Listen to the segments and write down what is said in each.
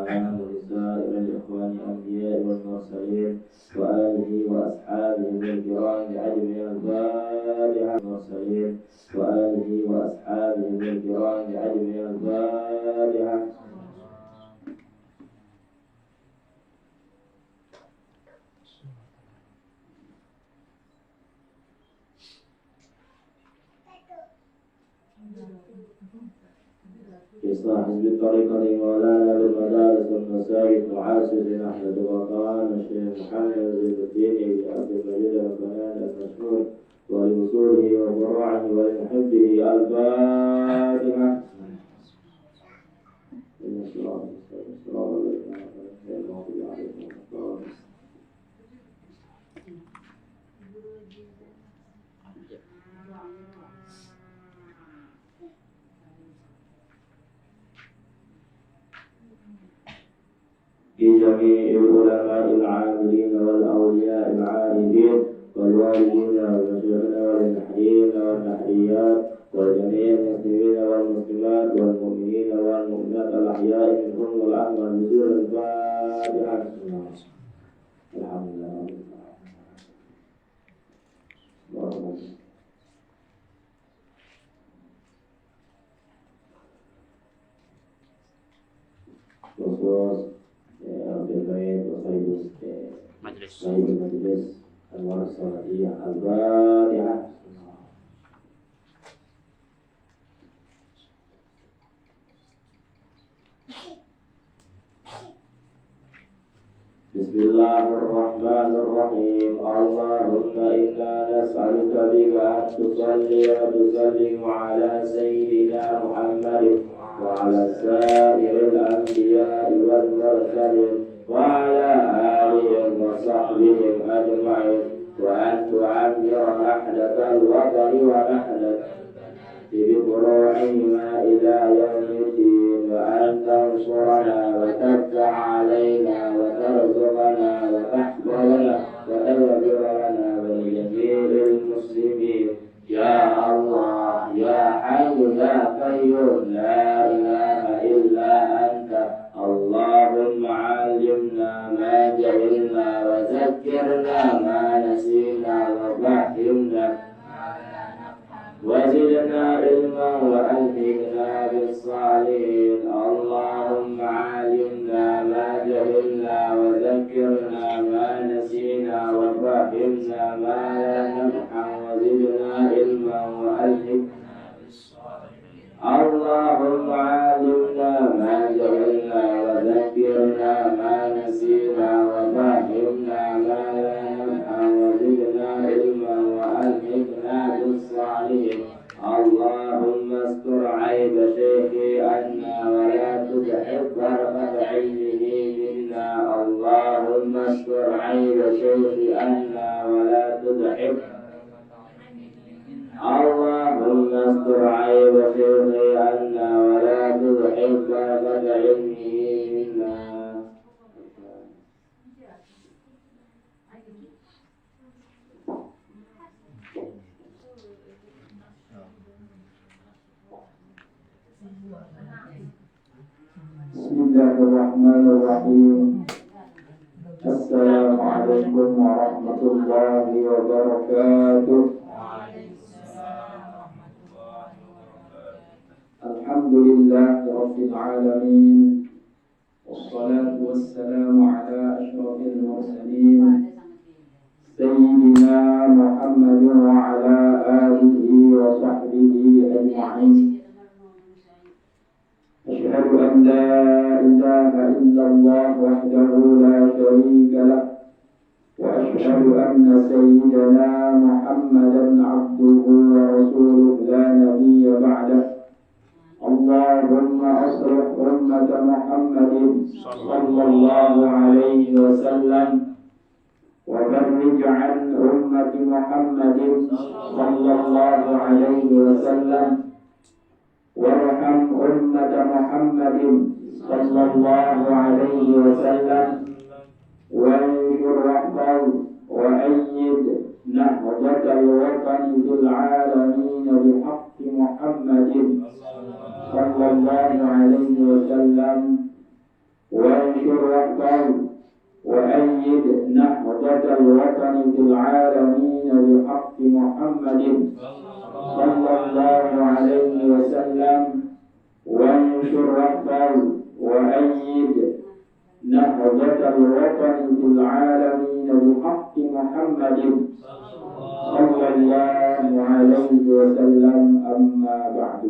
السلام ولسائر الإخوان الأنبياء والمرسلين وآله وأصحابه الكرام أجمعين. الفاتحة المرسلين وآله وأصحابه الكرام أجمعين. الفاتحة. إصلاح حزب الطريقة مولانا بالمدارس والمساجد معاصرين أحمد وقرآن الشيخ محمد زين الدين بن عبد المجيد البنان المشهور ولوصوله وفروعه ولمحبه. الفاتحة. جميع العلماء العاملين والأولياء العارفين والوالدين والمشايخين والمحيين والمحييات وجميع المسلمين والمسلمات والمؤمنين والمؤمنات الأحياء منهم والأموات بسر. الفاتحة. الحمد لله. khusus berbaik majelis Anwar Salatiyah. Al-Fatihah. Bismillahirrahmanirrahim. Allahumma inna nas'aluka bika an tusalli wa tusallim ala sayyidina Muhammadin wa ala sa'iril anbiya'i wal mursalin wa ala alihi wa sahbihi ajma'in wa an tu'ammira ahdathal watani wa ahdath بفروعهما إلى يوم الدين وأن تنصرنا وتفتح علينا وترزقنا وتحفظنا وتغفر لنا ولجميع المسلمين يا الله يا حي يا قيوم لا إله إلا أنت. اللهم علمنا ما جهلنا وذكرنا ما نسينا وفهمنا وزدنا علما وألهمنا بالصالحين. اللهم علمنا ما جهلنا وذكرنا ما نسينا وفهمنا ما لا نفهم وزدنا علما وألهمنا بالصالحين. اللهم علمنا ما جهلنا وذكرنا ما نسينا وفهمنا ما لا نفهم وزدنا علما وألهمنا بالصالحين. اللهم استر عيب شيخي عنا ولا تزحف بركة علمه منا. اللهم استر عيب شيخي عنا ولا تزحف. اللهم استر عيب شيخي عنا ولا تزحف بركة علمه منا. Bismillahirrahmanirrahim. Assalamualaikum warahmatullahi wabarakatuh. Alhamdulillah rabbil alamin. Wassalatu wassalamu ala asyrafil mursalin Sayyidina Muhammadin wa ala alihi wa sahbihi ajma'in. أشهد أن لا إله إلا الله وحده لا شريك له وأشهد أن سيدنا محمدا عبده ورسوله لا نبي بعده. اللهم أصلح أمة محمد صلى الله عليه وسلم وفرج عن أمة محمد صلى الله عليه وسلم وارحم أمة محمد صلى الله عليه وسلم وانشر واحفظ وأيد نهضة الوطن في العالمين بحق محمد صلى الله عليه وسلم وأيد نهضة الوطن في العالمين بحق محمد صلى الله عليه وسلم وانشر واحفظ وأيد نهضة الوطن في العالمين بحق محمد صلى الله عليه وسلم أما بعد.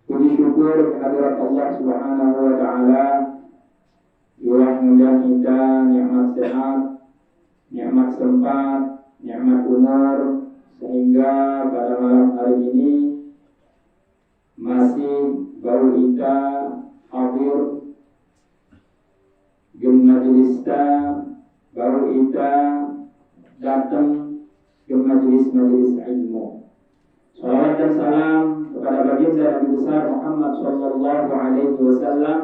Puji syukur kehadirat Allah Subhanahu wa Ta'ala yang memberikan kita nikmat sehat, nikmat sempat, nikmat umur, sehingga pada malam hari ini masih baru kita hadir di majelis baru kita datang ke majelis ilmu. Salawat dan salam kepada baginda Nabi besar Muhammad sallallahu alaihi wasallam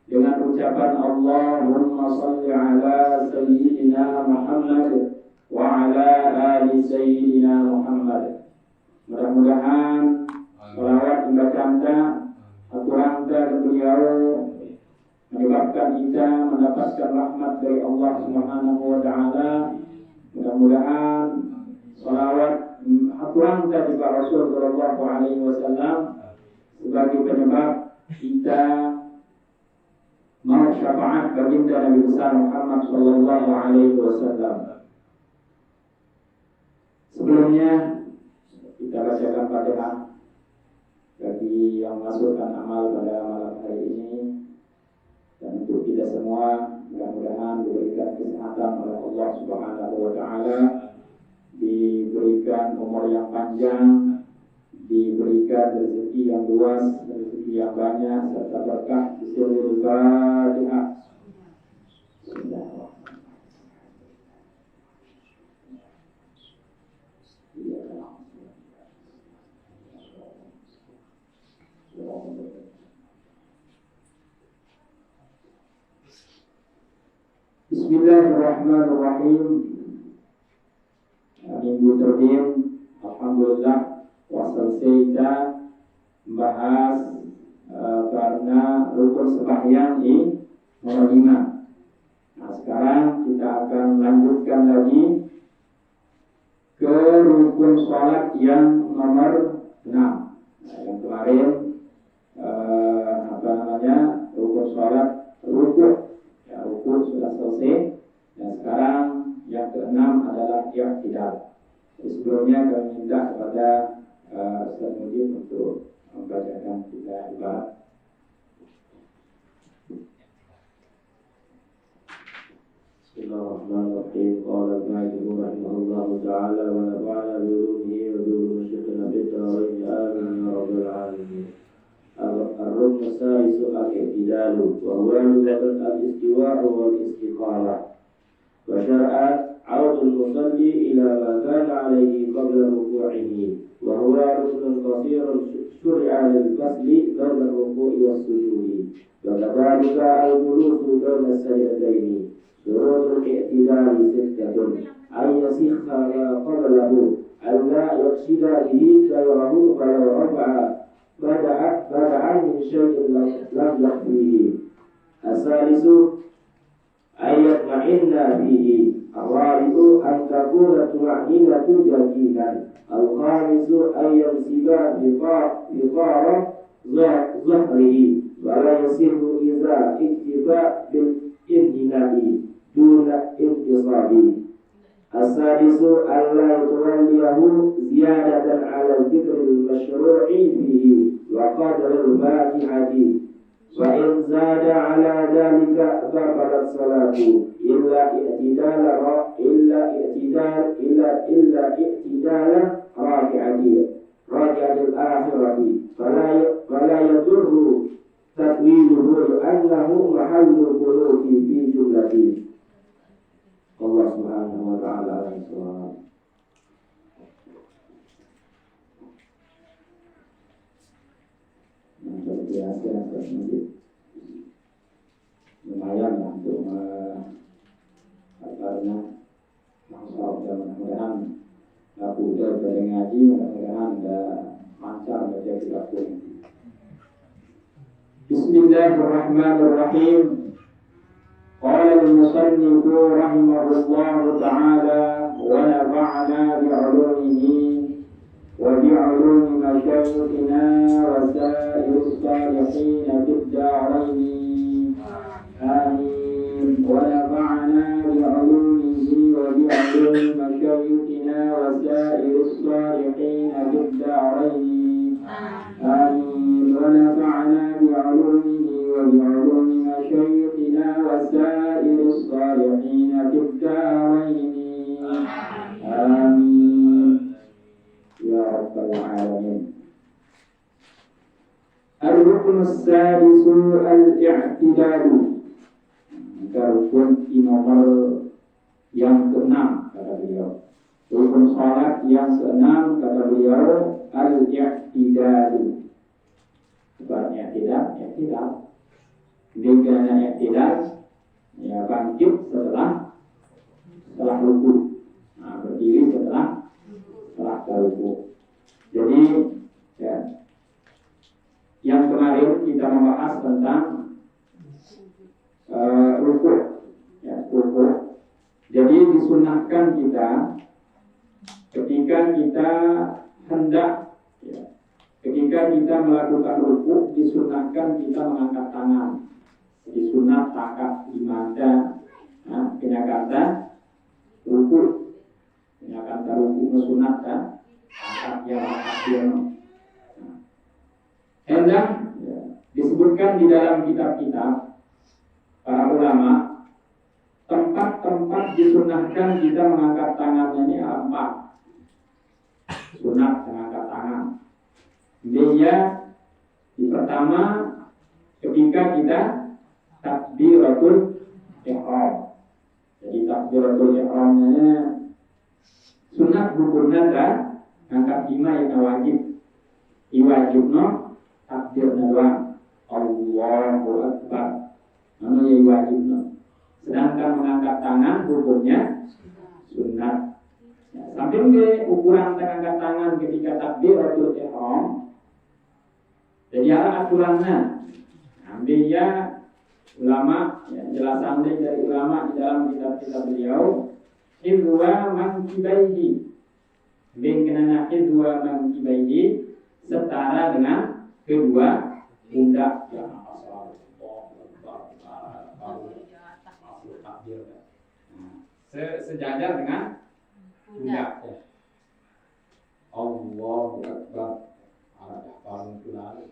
dengan ucapan Allahumma salli ala sayyidina Muhammad wa ala ali sayyidina Muhammad. Mudah-mudahan salawat dibaca aturan dan beliau menyebabkan kita mendapatkan rahmat dari Allah Subhanahu wa Ta'ala. Mudah-mudahan salawat aturan dari Pak Rasul Sallallahu Alaihi Wasallam sebagai penyebab kita mau syafaat baginda Nabi besar Muhammad Sallallahu Alaihi Wasallam. Sebelumnya kita bacakan Fatihah bagi yang masukkan amal pada malam hari ini, dan untuk kita semua mudah-mudahan diberikan kesehatan oleh Allah Subhanahu wa Ta'ala, diberikan umur yang panjang, diberikan rezeki yang luas, rezeki yang banyak, serta berkah di seluruh Fatihah. Bismillahirrahmanirrahim. Minggu terakhir, alhamdulillah, selesai kita membahas karena rukun sembahyang di nomor 5. Nah, sekarang kita akan lanjutkan lagi ke rukun sholat yang nomor 6. Nah, yang kemarin rukun sholat rukun. Ya, rukun sudah selesai. Dan sekarang yang ke-6 adalah i'tidal. Sebelumnya kami minta kepada Ustaz Mujib untuk membacakan kita ibarat. Bismillahirrahmanirrahim. Qala al-Mu'allif rahimahullahu ta'ala wa nafa'ana bi ulumihi wa bi ulumi syekhina fid dharain amin ya rabbal alamin. Ar-rukn as-salisu al-i'tidalu wa huwa al-istiwa'u wal-istiqamah. Wa syar'a عود المصلي إلى ما كان عليه قبل ركوعه وهو ركن قصير شرع للفصل بين الركوع والسجود وكذلك الجلوس بين السجدتين. شروط الاعتدال 6: أن يسخ ما قبله، أن لا يقصد به غيره فلو رفع بدعا من شيء لم يخفيه. الثالث أن يطمئن فيه. الرابع أن تكون طمأنينة يقينا. الخامس أن يمسك بقار ظهره ولا يصح إذا اكتفى بالانحناء دون انتصاب. السادس أن لا يتوليه زيادة على الذكر المشروع فيه وقدر الفاتحة، وإن زاد على ذلك بطلت صلاته إلا اعتدال راكعة الآخرة فلا يضر تأويله لأنه محل القنوت في جملته. الله سبحانه وتعالى الصواب. Biasa lumayan lah untuk mudah-mudahan aku udah ngaji, mudah-mudahan udah lancar baca kitab. Bismillahirrahmanirrahim. Qala al-musannif rahimahullahu ta'ala wa nafa'ana bi'ulumihi wa bi'ulumi masyayikhina wa sa'irus salihin fid darain. Amin. Wa nafa'ana bi'ulumihi wa bi'ulumi masyayikhina wa sa'irus salihin fid darain. Amin. Wa nafa'ana bi'ulumihi wa bi'ulumi masyayikhina wa sa'irus salihin fid darain. Amin. Ya Rabbal Alamin. Ar-rukn as-sadisu al-i'tidalu. Rukun nomor yang ke-6 kata beliau. Rukun salat yang ke-6 kata beliau al-i'tidalu. Sebabnya i'tidal. Dengan i'tidal ya bangkit setelah ruku. Nah, berdiri setelah ruku. Jadi ya, yang kemarin kita membahas tentang ruku. Ya, ruku. Jadi disunahkan kita ketika kita hendak ya, ketika kita melakukan ruku, disunahkan kita mengangkat tangan. Disunat takat imanda. Nah, kata ruku. Kata ruku sunat kan? Takat yang akhiran. Hendak ya, disebutkan di dalam kitab-kitab para ulama, tempat-tempat disunahkan kita mengangkat tangannya ini 4. Sunat mengangkat tangan. Dia di pertama ketika kita takbiratul ihram. Jadi takbiratul ihramnya sunat hukumnya kan angkat 5 yang wajib. Iwajibno takbirna doang. Allahu Akbar. Namanya iwajibno. Sedangkan mengangkat tangan hukumnya sunat. Ya, sampai ke ukuran angkat tangan ketika takbiratul ihram. Jadi ada aturannya. Ambil ya ulama, ya, jelasan dari ulama di dalam kitab-kitab beliau. Hidwa mankibaihi. Bengkenana hidwa mankibaihi setara dengan kedua pundak. Ya, sejajar dengan pundak. Ya. Allahu Akbar. Ada paling lalu.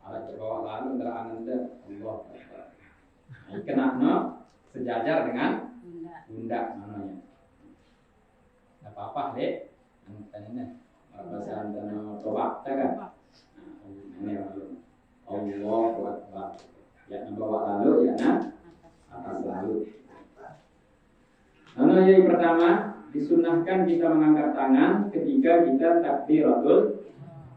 Ada bawa lalu nderaan anda. Allahu Akbar. Kena no sejajar dengan pundak namanya. Tidak apa-apa dek. Ini bahasa anda coba kan. Ini Allahu Akbar. Ya bawa lalu ya nah atas lalu. Yang pertama disunahkan kita mengangkat tangan ketika kita takbiratul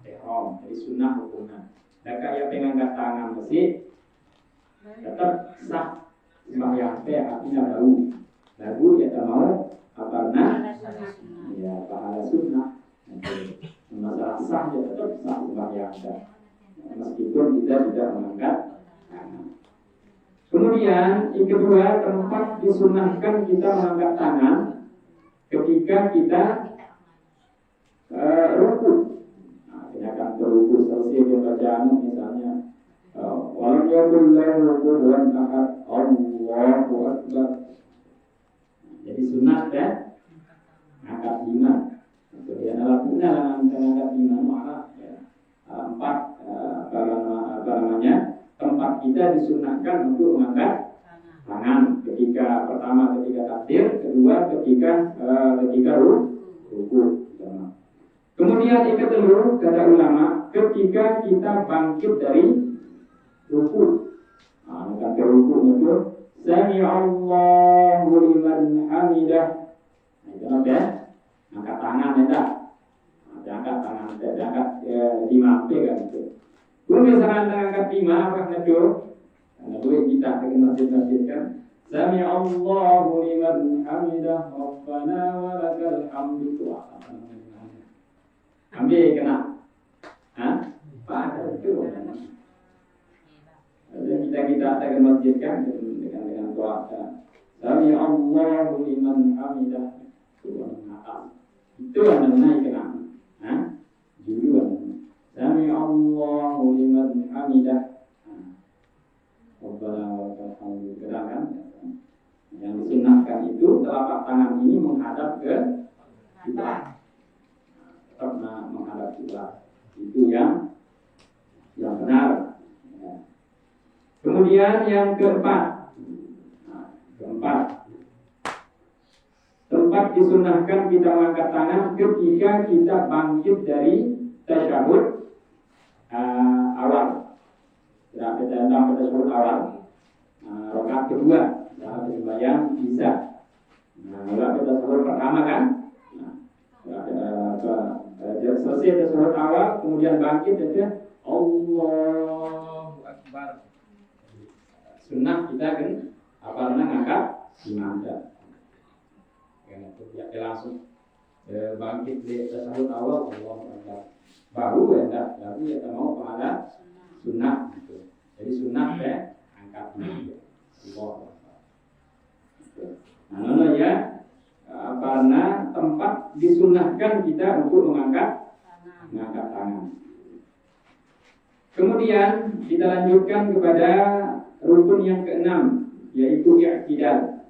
ihram. Jadi sunnah hukumnya. Dan kayak pengangkat tangan mesti tetap sah sembahyang teh artinya lagu ya tak mau karena ya pahala sunnah. Masalah sah ya tetap sah sembahyang teh meskipun kita tidak mengangkat tangan. Kemudian yang kedua, tempat disunahkan kita mengangkat tangan ketika kita ruku. Nah, tindakan ruku selesai dia bacaan misalnya walau yakul lahu kufuwan ahad Allahu Akbar. Jadi sunat ya angkat 5. Kemudian alhamdulillah angkat 5 malah ya 4 apa namanya tempat kita disunahkan untuk mengangkat tangan ketika pertama ketika takbir, kedua ketika ruku. Kemudian yang kedua kata ulama ketika kita bangkit dari ruku. Nah, kata ruku itu sami Allahu liman hamidah. Nah, itu apa? Angkat tangan ya. Angkat tangan, angkat 5 kan itu. Kemudian saran angkat 5 apa itu? Karena boleh kita dengan masjid-masjid kan. Sami Allahu liman hamidah Rabbana wa lakal hamdu. Ambil kena. Hah? Pada itu. kita akan masjid kan dengan doa. Sami Allahu liman hamidah. Itu yang namanya kenal. Judul. Sami Allahu liman hamidah. Rabbana wa lakal hamdu. Kan? Yang disunahkan itu telapak tangan ini menghadap ke kiblat. Tetap menghadap kiblat. Itu yang benar. Kemudian yang keempat, tempat disunahkan kita mengangkat tangan ketika kita bangkit dari tasyahud awal. Kita dalam tasyahud awal, rakaat kedua dalam sembahyang bisa. Kalau kita tasyahud pertama kan, selesai tasyahud awal, kemudian bangkit dan Allahu Akbar. Sunnah kita kan ngangkat imamah. Ya langsung bangkit di tasyahud awal Allahu Akbar. Baru ya kita mau pada sunnah gitu. Jadi sunnah angkat imamah. Allahu Akbar. Nah, ya karena tempat disunahkan kita untuk mengangkat tangan. Kemudian kita lanjutkan kepada rukun yang keenam, yaitu i'tidal.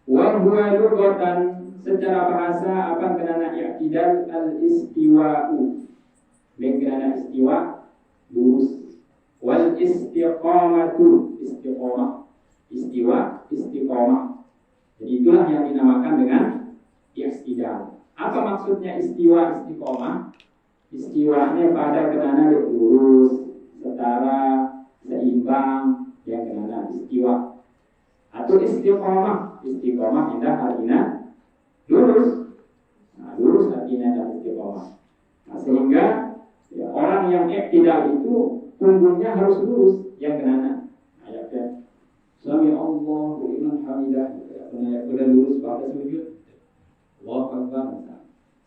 Wa huwa lughatan, secara bahasa apa kenana i'tidal al-istiwa'u. Kenana istiwa lurus. Wal istiqamatu, istiqamah. Istiwa, istiqamah. Jadi itulah yang dinamakan dengan i'tidal. Apa maksudnya istiwa, istiqamah? Istiwanya pada kenana lurus, setara, seimbang, yang kenana istiwa. Atau istiqamah indah artinya lurus. Lurus artinya istiqamah. Sehingga orang yang i'tidal itu punggungnya harus lurus, yang kenana. Ayatnya Sami Allahu liman hamidah. Udah lurus pada sujud. Allahu Akbar.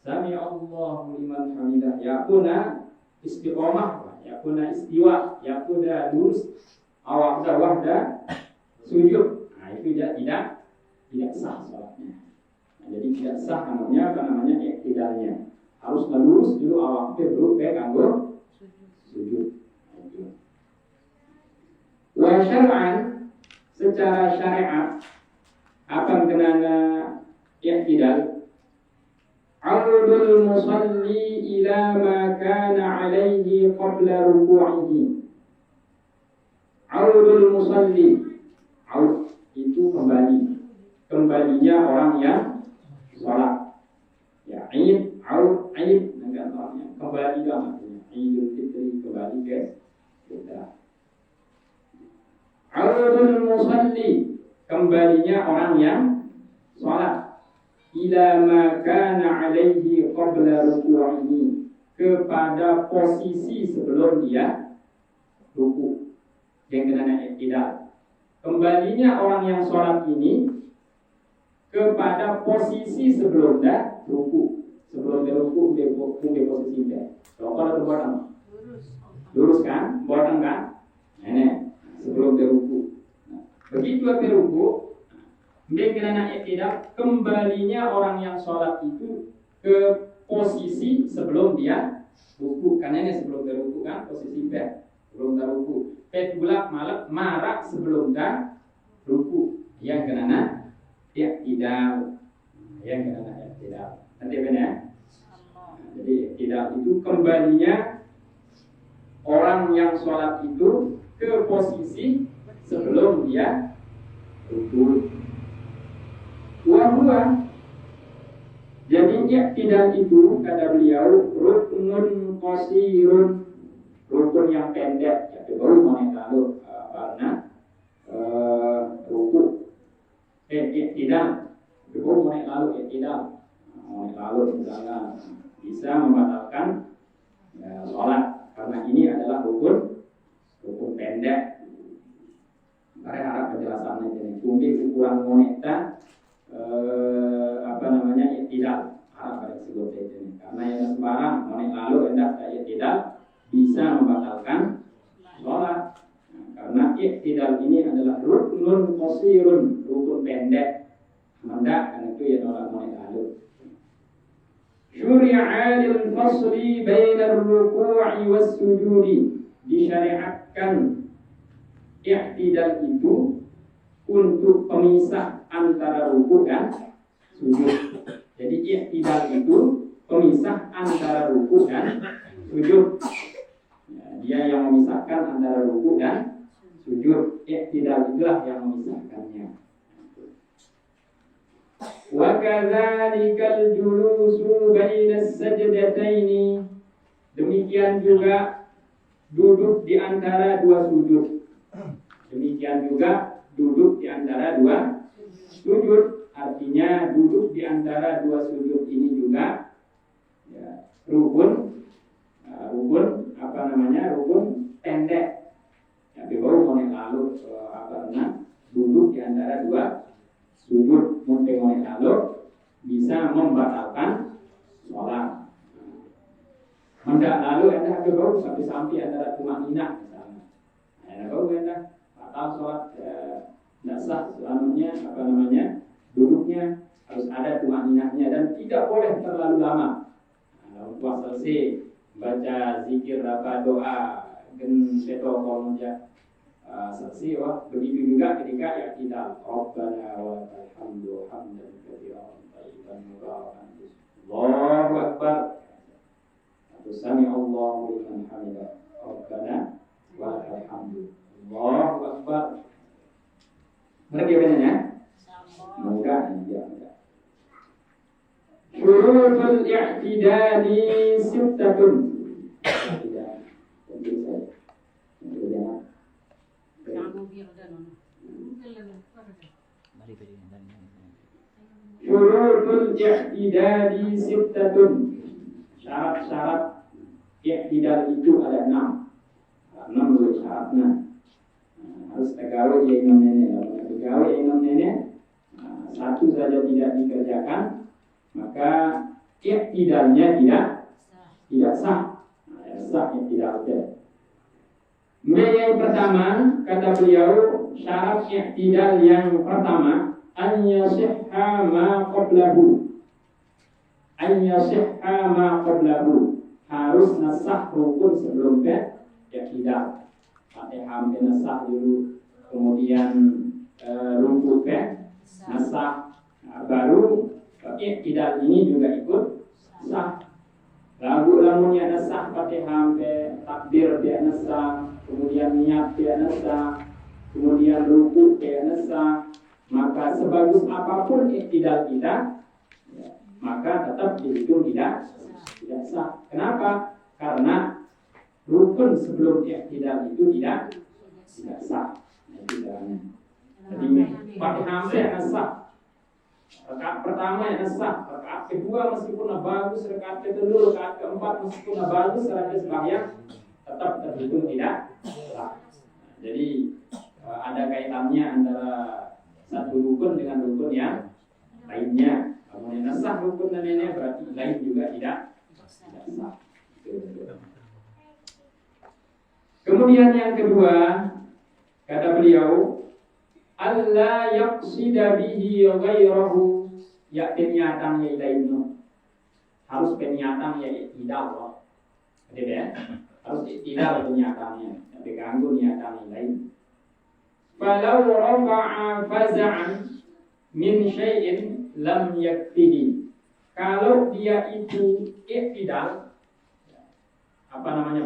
Sami Allahu liman hamidah. Yakuna istiqamah, yakuna istiwa, yakuna lurus, awak wahda sujud. Nah, itu tidak sah salatnya. Jadi tidak sah namanya i'tidalnya. Harus lurus dulu awaknya baru kanggo sujud. Wa syar'an, secara syariat apa kenana i'tidal? Audul musalli ila ma kana alaihi qabla ruku'ihi. Audul musalli, aud itu kembalinya orang yang sholat. Ya, aid, aud, aid, dengan orangnya kembali ke maksudnya. Idul Fitri, kembali ke fitrah. Audul musalli, kembalinya orang yang sholat. Ila ma kana alaihi qabla ruku'ihi, kepada posisi sebelum dia ruku, yang kenana i'tidal. Kembalinya orang yang sholat ini kepada posisi sebelum dia ruku. Sebelum dia ruku dia posisi dia. Kalau itu buatan lurus kan, buatan kan. Ini sebelum dia ruku. Begitu dia ruku, dengan i'tidal, kembalinya orang yang sholat itu ke posisi sebelum dia ruku. Karena ini sebelum dia ruku kan posisi bed, sebelum dia ruku. Petulak marak sebelum dia ruku. Yang kenana i'tidal, yang kenana i'tidal. Nanti benar. Jadi i'tidal itu kembalinya orang yang sholat itu ke posisi sebelum dia ruku. Wahua, jadi i'tidal itu kata beliau ruknun qasirun, rukun yang pendek. Ya baru mau lalu karena ruku i'tidal, baru mau lalu i'tidal, mau lalu misalnya bisa membatalkan sholat karena ini adalah rukun pendek. Mari harap penjelasannya ini. Kumbi ukuran moneta i'tidal Arab pada sebut ini. Karena yang sembarang monik lalu hendak i'tidal bisa membatalkan sholat. Karena i'tidal ini adalah ruknun qasirun, rukun pendek. Manda kan itu ya orang mulai lalu. Syuri'a lil fasli bainar ruku'i was sujudi. Disyariatkan i'tidal itu untuk pemisah antara ruku dan sujud. Jadi i'tidal itu pemisah antara ruku dan sujud. Ya, dia yang memisahkan antara ruku dan sujud. I'tidal itulah yang memisahkannya. Wa kadzalikal julusu bainas sajdataini. Demikian juga duduk di antara dua sujud. Demikian juga duduk di antara dua sujud. Artinya duduk di antara dua sujud ini juga ya, rukun pendek. Ya, baru mulai lalu duduk di antara dua sujud mulai lalu bisa membatalkan sholat. Hendak lalu ada baru sampai antara tumanina misalnya. Ada baru ada batal sholat tidak sah duduknya harus ada tumaninahnya dan tidak boleh terlalu lama. Untuk selesai baca zikir apa doa gen seto kolonja selesai begitu juga ketika ya kita Rabbana wa lakal hamdu hamdan katsiran thayyiban mubarakan Allahu akbar. Sami Allahu liman hamidah Rabbana wa lakal hamdu Allahu akbar. Ngerti bedanya? Mudah ya. Syurutul i'tidali sittatun. Syurutul i'tidali sittatun. Syarat-syarat i'tidal itu ada 6. 6 dulu syaratnya. Harus tegawe ya imam nenek. Tegawe ya imam nenek. Satu saja tidak dikerjakan, maka i'tidalnya tidak sah. Sah i'tidal. Yang pertama, kata beliau, syarat i'tidal yang pertama, an yasihha ma qablahu. An yasihha ma qablahu. Harus nasah rukun sebelum i'tidal. Fatihah nasah dulu, kemudian rukun nasah, baru i'tidal ini juga ikut sah. Lamunnya nasah Fatihah takbir dia nasah, kemudian niat dia nasah, kemudian ruku dia nasah, maka sebagus apapun i'tidal kita, maka tetap dihitung tidak sah. Kenapa? Karena rukun sebelum i'tidal itu tidak sah. Jadi Fatihah yang sah. Rakaat pertama yang sah, rakaat kedua meskipun bagus, rakaat kedua, rakaat keempat meskipun bagus, rakaat sembahyang tetap terhitung tidak sah. Jadi ada kaitannya antara satu rukun dengan rukun yang lainnya. Kalau yang sah rukun dan lainnya berarti lain juga tidak sah. Kemudian yang kedua, kata beliau, alla yaqsida bihi ghairahu, ya penyataan yang lainnya. Harus penyataan yang i'tidal. Ada ya? Harus i'tidal penyataannya, tapi ganggu niatan yang lain. Falau rafa'a faz'an min syai'in lam yakfihi. Kalau dia itu i'tidal,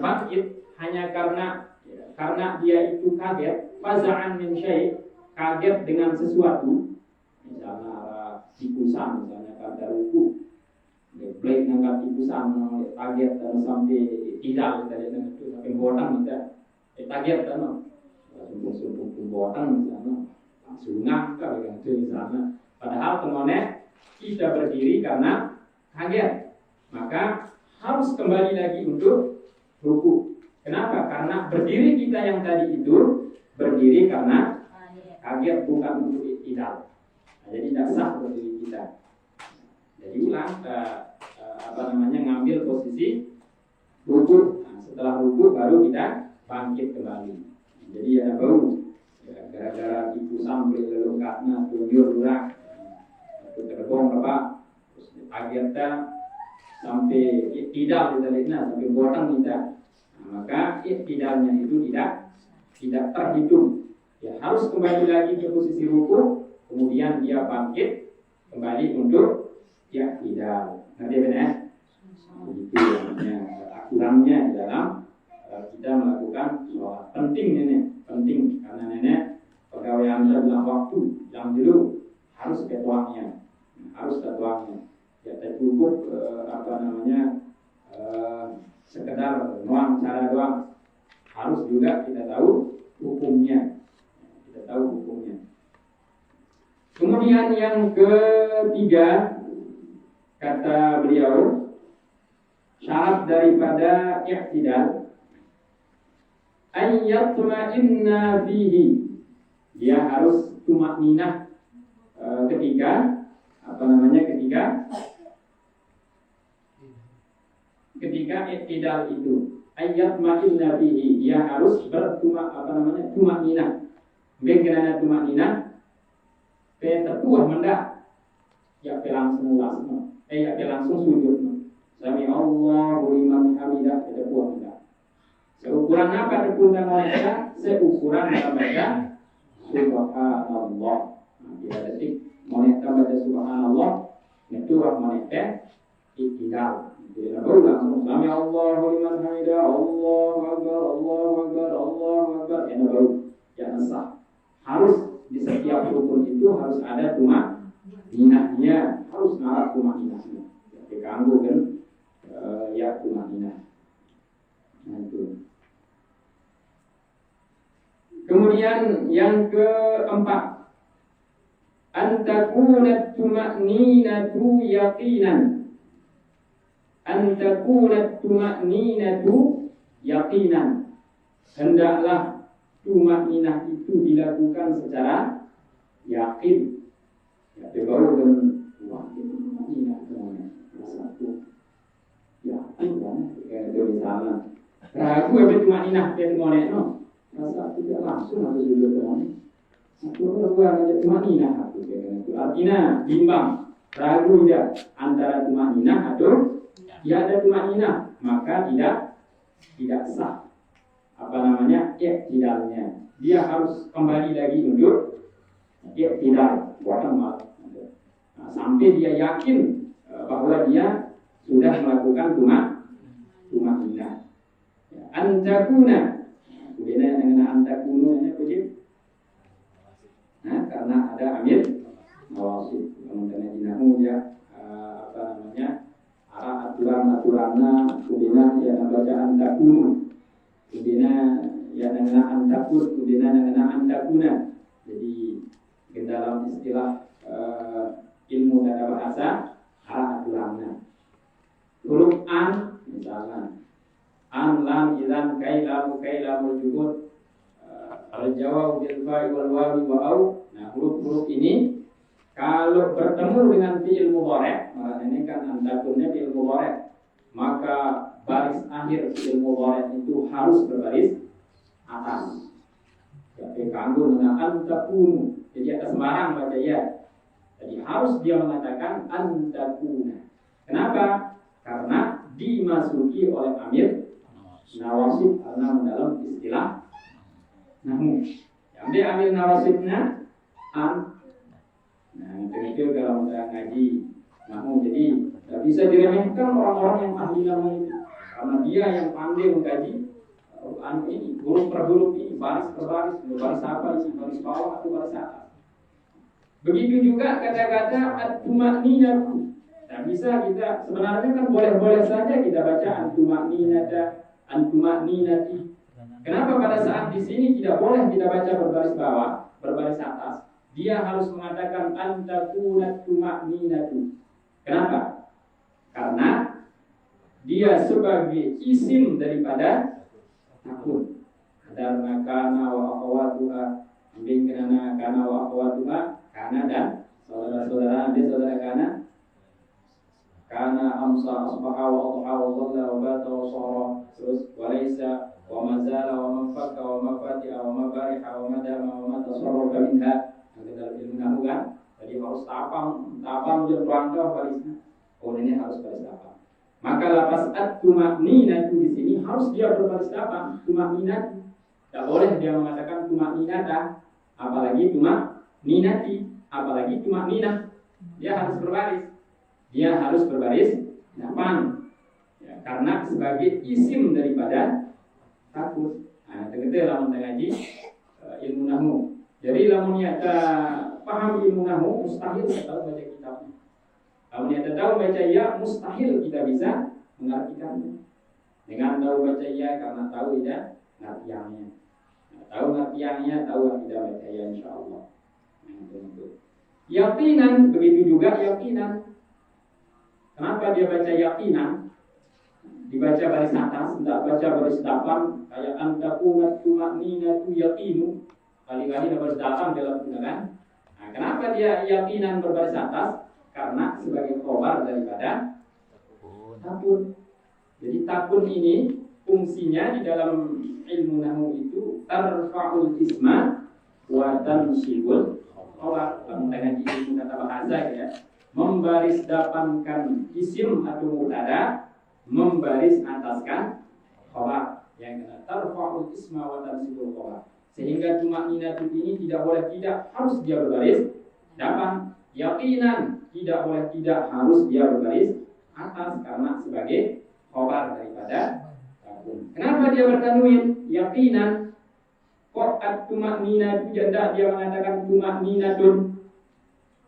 bangkit hanya karena dia itu kaget, faz'an min syai', kaget dengan sesuatu, misalnya tipusan, misalnya kada ruku, break ngangkat tipusan, kaget dan sampai tidak dari itu sampai botang kita, kaget kan, sumpung botang misalnya, langsung ngangkat dengan itu misalnya. Padahal temannya kita berdiri karena kaget, maka harus kembali lagi untuk ruku. Kenapa? Karena berdiri kita yang tadi itu berdiri karena kaget, bukan untuk i'tidal. Jadi tidak sah berdiri kita. Jadi ulang ngambil posisi ruku. Setelah ruku baru kita bangkit kembali. Jadi ada bau. Ya, gara-gara ibu sambil lalu karena tunjur lurah, itu terbong apa, terus akhirnya sampai tidak ditelikna sampai botang kita. Nah, maka tidaknya itu tidak terhitung. Ya harus kembali lagi ke posisi ruku, kemudian dia bangkit kembali untuk ya tidak. Nanti benar. Itu namanya aturannya dalam kita melakukan sholat. Penting ini, penting karena nenek pegawai dalam waktu yang dulu harus ketuanya, harus ketuanya. Ya cukup sekedar doang, cara doang. Harus juga kita tahu hukumnya. Kita tahu hukumnya. Kemudian yang ketiga, kata beliau, syarat daripada i'tidal ayyatma'inna fihi. Dia harus tumakninah ketika i'tidal itu. Ayyatma'inna fihi, dia harus tumakninah. Bagaimana tumakninah? Tertuah mendak. Ya langsung sujud. Sami Allahu liman hamidah, tertuah mendak. Seukuran apa tertuah mereka? Seukuran mereka subhanallah. Dia detik mereka baca subhanallah, tertuah mereka i'tidal. Dia berulang Sami Allahu liman hamidah, Allahu akbar, Allahu akbar, Allahu akbar. Yang baru, yang sah. Harus di setiap rukun itu harus ada tumakninahnya, harus nalar tumakninahnya. Jadi kamu kan ya tumakninah. Nah itu. Kemudian yang keempat, antakunat tumakninatu yaqinan. Antakunat tumakninatu yaqinan. Hendaklah tumakninah itu dilakukan secara yakin. Ya, baru dan itu tumakninah namanya. Satu yakin kan? Kayak itu misalnya ragu apa tumakninah dia ngono. Rasa tidak langsung harus dulu teman. Satu orang aja tumakninah aku kayak gitu. Artinya bimbang, ragu ya antara tumakninah atau ya ada tumakninah, maka tidak sah. I'tidalnya. Dia harus kembali lagi untuk i'tidal, buatan maaf. Nah, sampai dia yakin bahwa dia sudah melakukan tumakninah. Ya, antakuna. Kemudian dengan antakunu ini begitu. Nah, karena ada amil nawasib. Kemudian dinahu ya aturan-aturannya, kemudian yang baca antakunu. Kemudian ya dengan antakun, kemudian dengan antakuna. Jadi dalam istilah ilmu tata bahasa aturannya. Huruf an misalnya an, lam, ilan, kailamu juhud, al-jawab bil fa'i wal wawi wa au. Nah huruf-huruf ini kalau bertemu dengan fi'il mudhari', maka ini kan antakunnya fi'il mudhari', maka baris akhir fi'il mudhari' itu harus berbaris atas. Jadi kanggo dengan antakunu. Jadi atas sembarang baca ya. Jadi harus dia mengatakan antakuna. Kenapa? Karena dimasuki oleh amir nawasib, karena mendalam istilah nahu. Ambil amir nawasibnya an. Nah itu kalau kita ngaji nahu, jadi tidak bisa diremehkan orang-orang yang ahli nahu itu, karena dia yang pandai mengkaji ini huruf per huruf ini, baris per baris, baris apa ini, baris bawah atau baris atas. Begitu juga kata-kata at-tumakninah. Nah bisa kita sebenarnya kan boleh-boleh saja kita baca antumakninati. Kenapa pada saat di sini tidak boleh kita baca berbaris bawah, berbaris atas? Dia harus mengatakan antakunat tumakninatu. Kenapa? Karena dia sebagai isim daripada takun. Karena kana wa akhawatuha, ambil kana wa akhawatuha, kana dan saudara-saudara, dia saudara kana amsa asbaha wa adha wa dhalla wa bata wa sara, terus walaysa wa mazala wa manfaka wa mafatiha wa minha. Dalam ilmu nahwu kan, jadi harus tapam berangkah barisnya. Oh ini harus baris tapam. Maka lafaz at-tumakninah di sini harus dia berbaris tapam. Tumakninah, tidak boleh dia mengatakan tumakninah, apalagi tumakninati, apalagi tumakninah. Dia harus berbaris. Dia harus berbaris depan. Ya, karena sebagai isim daripada takut. Nah, itu lamun ngaji ilmu nahwu. Jadi lamun nyata paham ilmu nahwu mustahil kita tahu baca kitabnya. Lamun nyata tahu baca ya mustahil kita bisa mengartikannya. Dengan tahu baca ya karena tahu tidak ngartiannya. Nah, tahu ngartiannya, tahu tidak baca ya insyaallah. Nah, itu. Yakinan begitu juga yakinan. Kenapa dia baca yakinan? Dibaca baris atas, tidak baca baris depan. Kayak antakunat tumakninatu yakinu. Kali-kali baris depan dalam gunakan. Nah, kenapa dia yakinan berbaris atas? Karena sebagai khobar daripada takun. Jadi takun ini fungsinya di dalam ilmu nahwu itu tarfa'ul isma wa tansibul khobar. Dengan ilmu kata bahasa ya, membaris depankan isim atau mubtada, membaris ataskan khobar. Yang kata tarfa'ul isma wa tansibul khobar. Sehingga tumakninah ini tidak boleh tidak, harus dia berbaris depan. Yakinan tidak boleh tidak, harus dia berbaris atas karena sebagai khobar daripada takun. Kenapa dia bertanwin yakinan? Kok at-tumakninah tidak dia mengatakan tumakninatun?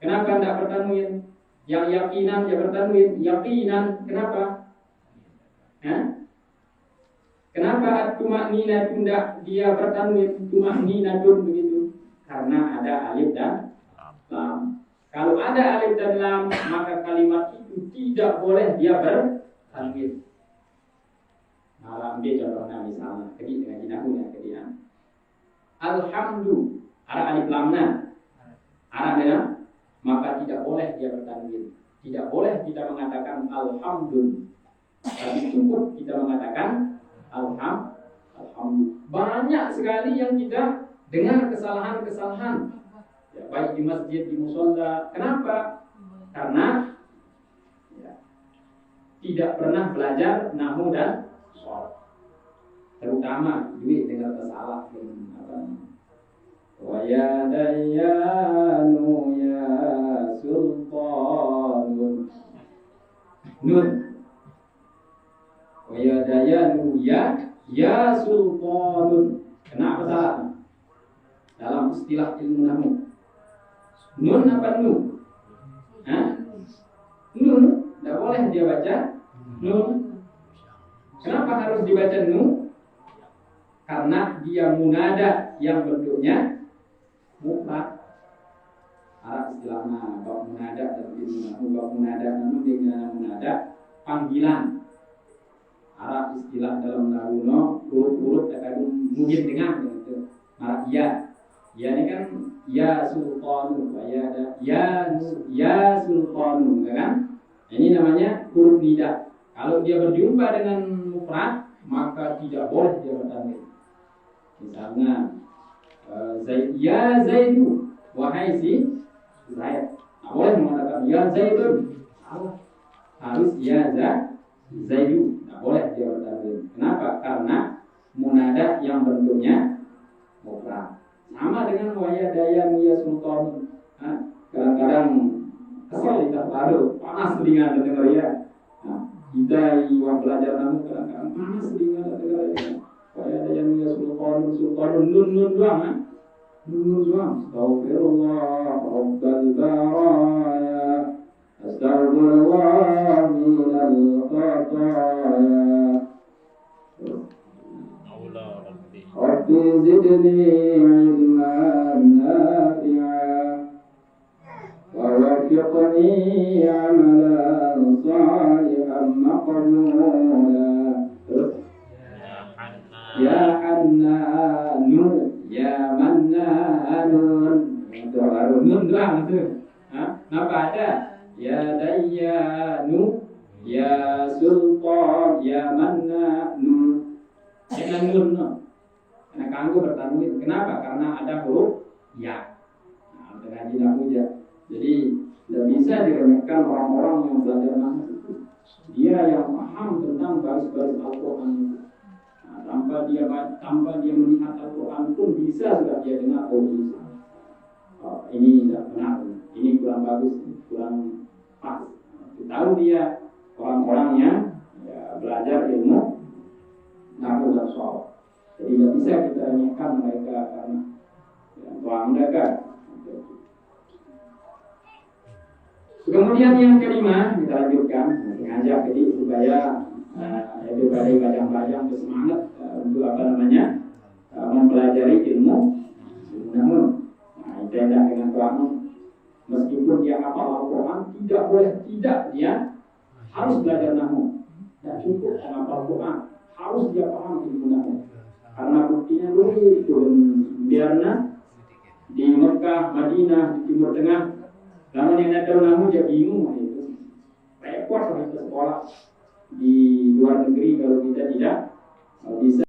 Kenapa tidak bertanwin? Yang yakinan dia bertanwin yakinan. Kenapa? Kenapa at-tumakninah tidak dia bertanwin tumakninatun begitu? Karena ada alif dan lam. Kalau ada alif dan lam, maka kalimat itu tidak boleh dia bertanwin. Nah, ambil contohnya misalnya, jadi dengan jinahun ya, jadi alhamdu, ada alif lamna, ada maka tidak boleh dia bertanwin. Tidak boleh kita mengatakan alhamdulillah, tapi cukup kita mengatakan alhamdulillah. Banyak sekali yang kita dengar kesalahan-kesalahan, ya, baik di masjid, di musholla. Kenapa? Karena ya, tidak pernah belajar nahwu dan sharaf. Terutama duit dengar kesalah wa ya dayyanu ya sultanun nun wa ya dayyanu ya sultanun. Kenapa salah? Dalam istilah ilmu nahwu nun apa nun? Nun, tidak boleh dia baca nun. Kenapa harus dibaca nun? Karena dia munada yang bentuknya mufrad. Arab istilahnya bab munada dan bab munada namun dengan munada panggilan. Arab istilah dalam nahwu huruf-huruf terkadang mungkin dengan gitu. Arab ya. Ya ini kan ya sultanu, ya sultanu, kan? Ini namanya huruf nida. Kalau dia berjumpa dengan mufrad, maka tidak boleh dia bertanwin. Misalnya ya Zaidu, wahai si Zaid. Nah, boleh mengatakan ya Zaidun. Harus ya Zaidu. Nah, boleh dia bertanwin. Kenapa? Karena munada yang bentuknya mufrad. Sama dengan waya daya muya sultan. Kadang-kadang kesal kita baru panas telinga dengar ya. Kita yang belajar namun kadang-kadang panas telinga dengar ya. Waya daya muya sultan nun doang. Nun doang. Astagfirullah rabbal baraya. Astagfirullah minal khataya. Rabbi zidni ilman nafi'a wa wafiqni amalan salihan maqbula. Ya Hannanu ya Mannanun. Itu baru nun doang itu. Kenapa ada? Ya Dayyanu ya Sultan ya Mannanu. Dengan nun. Karena kanggo bertanwin. Kenapa? Karena ada huruf ya. dengan jinak hujan. Jadi tidak bisa diremehkan orang-orang yang belajar nahwu itu. Dia yang paham tentang baris-baris Al-Quran itu. Nah, tanpa dia melihat Al-Quran pun bisa sudah dia dengar bisa. Oh, ini tidak benar, ini kurang bagus, kurang pas. Tahu dia orang-orangnya ya, belajar ilmu nahwu dan sharaf. Jadi tidak bisa kita remehkan mereka karena paham mereka. Kemudian yang kelima kita lanjutkan mengajak jadi supaya itu pada bajang-bajang bersemangat untuk mempelajari ilmu nahwu. Nah, beda dengan kamu meskipun dia hafal Al-Quran tidak boleh tidak dia harus belajar nahwu. Tidak cukup menghafal Al-Quran, harus dia paham ilmu nahwu. Karena buktinya dulu itu biarna di Mekah, Madinah, di Timur Tengah, namun yang ada nahwu dia bingung itu. Repot sampai ke sekolah di luar negeri kalau kita tidak bisa